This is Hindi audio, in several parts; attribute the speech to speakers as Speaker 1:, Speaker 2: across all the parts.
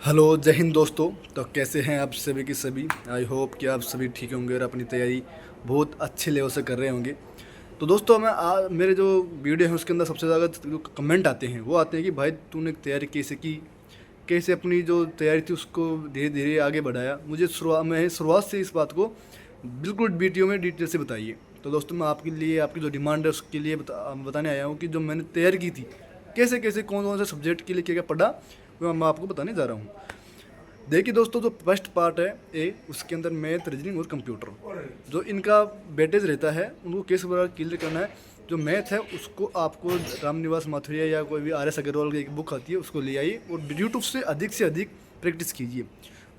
Speaker 1: हेलो जय हिंद दोस्तों। तो कैसे हैं आप सभी की सभी। आई होप कि आप सभी ठीक होंगे और अपनी तैयारी बहुत अच्छे लेवल से कर रहे होंगे। तो दोस्तों मेरे जो वीडियो है उसके अंदर सबसे ज़्यादा जो कमेंट आते हैं वो आते हैं कि भाई तूने तैयारी कैसे की, कैसे अपनी जो तैयारी थी उसको धीरे धीरे आगे बढ़ाया। मुझे शुरुआत से इस बात को बिल्कुल वीडियो में डिटेल से बताइए। तो दोस्तों मैं आपके लिए आपकी जो डिमांड है उसके लिए बताने आया हूँ कि जो मैंने तैयारी की थी, कैसे कैसे कौन कौन से सब्जेक्ट के लिए क्या क्या पढ़ा, वो मैं आपको बताने जा रहा हूँ। देखिए दोस्तों, जो फर्स्ट पार्ट है ए, उसके अंदर मैथ, रीजनिंग और कंप्यूटर, जो इनका वेटेज रहता है उनको किस प्रकार क्लियर करना है। जो मैथ है उसको आपको रामनिवास माथुरिया या कोई भी आर एस अग्रवाल की एक बुक आती है उसको ले आइए और यूट्यूब से अधिक प्रैक्टिस कीजिए।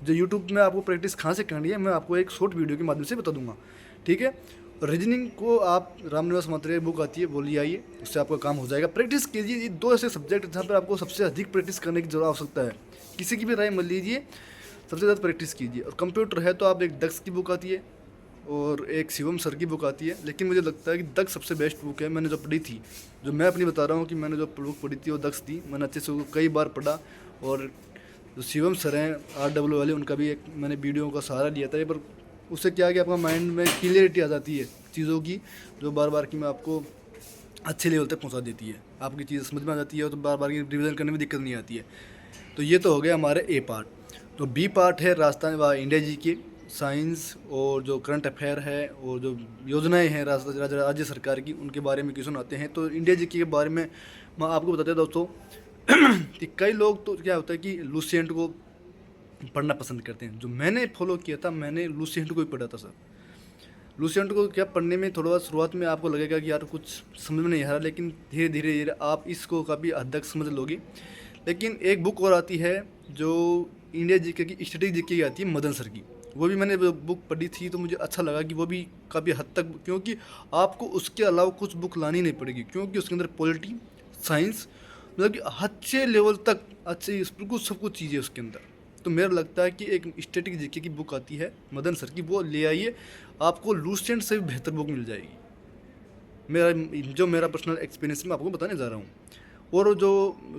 Speaker 1: जो यूट्यूब में आपको प्रैक्टिस कहाँ से करनी है मैं आपको एक शॉर्ट वीडियो के माध्यम से बता दूंगा, ठीक है। रीजनिंग को आप रामनिवास माथुरिया की बुक आती है वो ले आइए, उससे आपका काम हो जाएगा। प्रैक्टिस कीजिए। ये दो ऐसे सब्जेक्ट जहाँ पर आपको सबसे अधिक प्रैक्टिस करने की जरूरत आवश्यकता है। किसी की भी राय मत लीजिए, सबसे ज़्यादा प्रैक्टिस कीजिए। और कंप्यूटर है तो आप एक दक्ष की बुक आती है और एक शिवम सर की बुक आती है, लेकिन मुझे लगता है कि दक्ष सबसे बेस्ट बुक है। मैंने जो पढ़ी थी, जो मैं अपनी बता रहा हूँ कि मैंने जो बुक पढ़ी थी वो दक्ष थी। मैंने अच्छे से उसको कई बार पढ़ा। और जो शिवम सर हैं RW वाले, उनका भी एक मैंने वीडियो का सहारा लिया था। पर उससे क्या है कि आपका माइंड में क्लियरिटी आ जाती है चीज़ों की, जो बार बार की मैं आपको अच्छे लेवल तक पहुंचा देती है। आपकी चीज़ समझ में आ जाती है तो बार बार की रिवीजन करने में दिक्कत नहीं आती है। तो ये तो हो गया हमारे ए पार्ट। तो बी पार्ट है राजस्थान व इंडिया जी के साइंस और जो करंट अफेयर है और जो योजनाएं हैं राज्य सरकार की, उनके बारे में क्वेश्चन आते हैं। तो इंडिया जी के बारे में मैं आपको बताते हैं दोस्तों कि कई लोग तो क्या होता है कि लूसेंट को पढ़ना पसंद करते हैं। जो मैंने फॉलो किया था, मैंने लूसेंट को ही पढ़ा था सर। लूसेंट को क्या पढ़ने में थोड़ा शुरुआत में आपको लगेगा कि यार कुछ समझ में नहीं आ रहा, लेकिन धीरे धीरे धीरे आप इसको काफ़ी हद तक समझ लोगे। लेकिन एक बुक और आती है जो इंडिया जीके की स्टैटिक जीके की आती है, मदन सर की। वो भी मैंने बुक पढ़ी थी तो मुझे अच्छा लगा कि वो भी काफ़ी हद तक, क्योंकि आपको उसके अलावा कुछ बुक लानी नहीं पड़ेगी, क्योंकि उसके अंदर पॉलिटी, साइंस, मतलब कि अच्छे लेवल तक अच्छे बिल्कुल सब कुछ चीज़ें उसके अंदर। तो मेरा लगता है कि एक स्टैटिक जीके की बुक आती है मदन सर की, वो ले आइए, आपको लूसेंट से भी बेहतर बुक मिल जाएगी। मेरा पर्सनल एक्सपीरियंस मैं आपको बताने जा रहा हूँ। और जो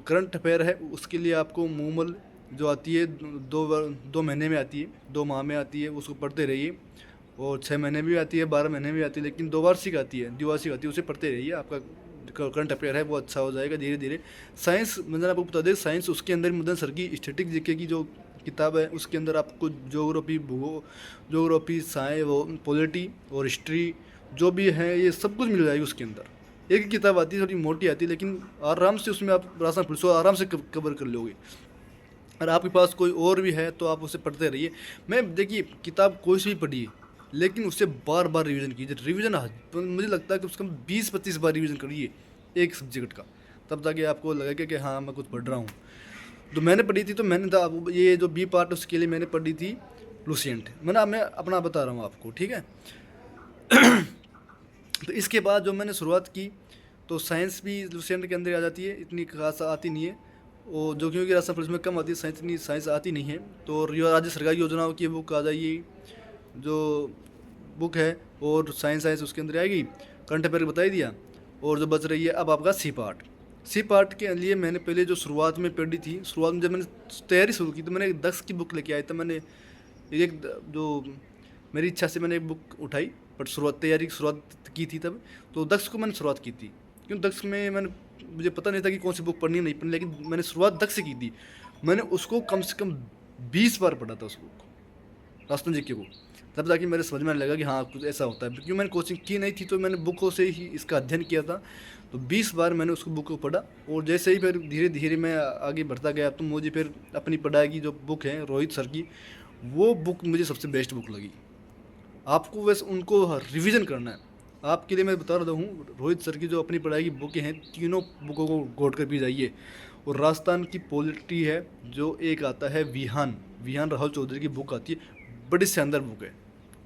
Speaker 1: करंट अफेयर है उसके लिए आपको मूमल जो आती है, 2 महीने में आती है, 2 माह में आती है, उसको पढ़ते रहिए। और 6 महीने भी आती है, 12 महीने भी आती है, लेकिन 2 वार्षिक आती है, द्विवार्षिक आती है, उसे पढ़ते रहिए। आपका करंट अफेयर है वो अच्छा हो जाएगा धीरे धीरे। साइंस मैंने आपको बता दें, साइंस उसके अंदर मदन सर की स्टैटिक जीके की जो किताब है उसके अंदर आपको जोग्राफी साइंस, वो पॉलिटी और हिस्ट्री जो भी है ये सब कुछ मिल जाएगी उसके अंदर। एक ही किताब आती है, थोड़ी मोटी आती है, लेकिन आराम से उसमें आप राजस्थान पुलिस को आराम से कवर कर लोगे। अगर आपके पास कोई और भी है तो आप उसे पढ़ते रहिए। मैं देखिए, किताब कोई सी भी पढ़िए, लेकिन उससे बार बार रिवीजन कीजिए। तो मुझे लगता है कि उसका 20-25 बार रिवीजन करिए एक सब्जेक्ट का, तब जाके आपको लगेगा कि हाँ मैं कुछ पढ़ रहा हूँ। तो मैंने पढ़ी थी, तो मैंने ये जो बी पार्ट उसके लिए मैंने पढ़ी थी लुसेंट। मैं अपना बता रहा हूँ आपको, ठीक है। तो इसके बाद जो मैंने शुरुआत की, तो साइंस भी लुसेंट के अंदर आ जाती है, इतनी खास आती नहीं है। और जो क्योंकि राजस्थान पुलिस में कम आती है, साइंस आती नहीं है। तो राज्य सरकारी योजनाओं की बुक आ जाइए, जो बुक है, और साइंस उसके अंदर आएगी। करंट अफेयर बता ही दिया। और जो बच रही है अब आपका सी पार्ट के लिए मैंने पहले जो शुरुआत में पढ़ी थी, शुरुआत में जब मैंने तैयारी शुरू की तो मैंने एक दक्ष की बुक लेके आया था। मैंने एक जो मेरी इच्छा से मैंने एक बुक उठाई, बट शुरुआत की थी तब, तो दक्ष को मैंने शुरुआत की थी। क्यों दक्ष में मुझे पता नहीं था कि कौन सी बुक पढ़नी नहीं पढ़नी, लेकिन मैंने शुरुआत दक्ष से की थी। मैंने उसको कम से कम 20 बार पढ़ा था उस बुक को, राजस्थान जीके को। तब जाके मेरे समझ में आने लगा कि हाँ कुछ ऐसा होता है। क्योंकि मैंने कोचिंग की नहीं थी तो मैंने बुकों से ही इसका अध्ययन किया था। तो 20 बार मैंने उसको बुक को पढ़ा। और जैसे ही फिर धीरे धीरे मैं आगे बढ़ता गया तो मुझे फिर अपनी पढ़ाई की जो बुक है रोहित सर की, वो बुक मुझे सबसे बेस्ट बुक लगी। आपको वैसे उनको रिवीजन करना है। आपके लिए मैं बता रहा हूँ, रोहित सर की जो अपनी पढ़ाई की बुकें हैं, तीनों बुकों को घोट कर भी जाइए। और राजस्थान की पॉलिटी है, जो एक आता है विहान राहुल चौधरी की बुक आती है, बड़ी शानदार बुक है,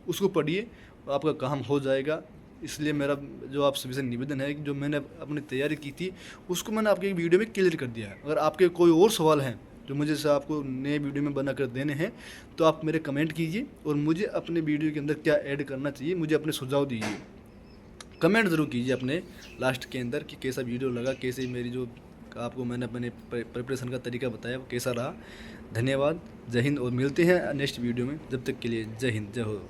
Speaker 1: उसको पढ़िए, आपका काम हो जाएगा। इसलिए मेरा जो आप सभी से निवेदन है कि जो मैंने अपनी तैयारी की थी उसको मैंने आपके वीडियो में क्लियर कर दिया है। अगर आपके कोई और सवाल हैं जो मुझे से आपको नए वीडियो में बना कर देने हैं, तो आप मेरे कमेंट कीजिए और मुझे अपने वीडियो के अंदर क्या ऐड करना चाहिए मुझे अपने सुझाव दीजिए। कमेंट ज़रूर कीजिए अपने लास्ट के अंदर कि कैसा वीडियो लगा, कैसे मेरी जो आपको मैंने अपने प्रिपरेशन का तरीका बताया वो कैसा रहा। धन्यवाद, जय हिंद, और मिलते हैं नेक्स्ट वीडियो में। जब तक के लिए जय हिंद, जय हो।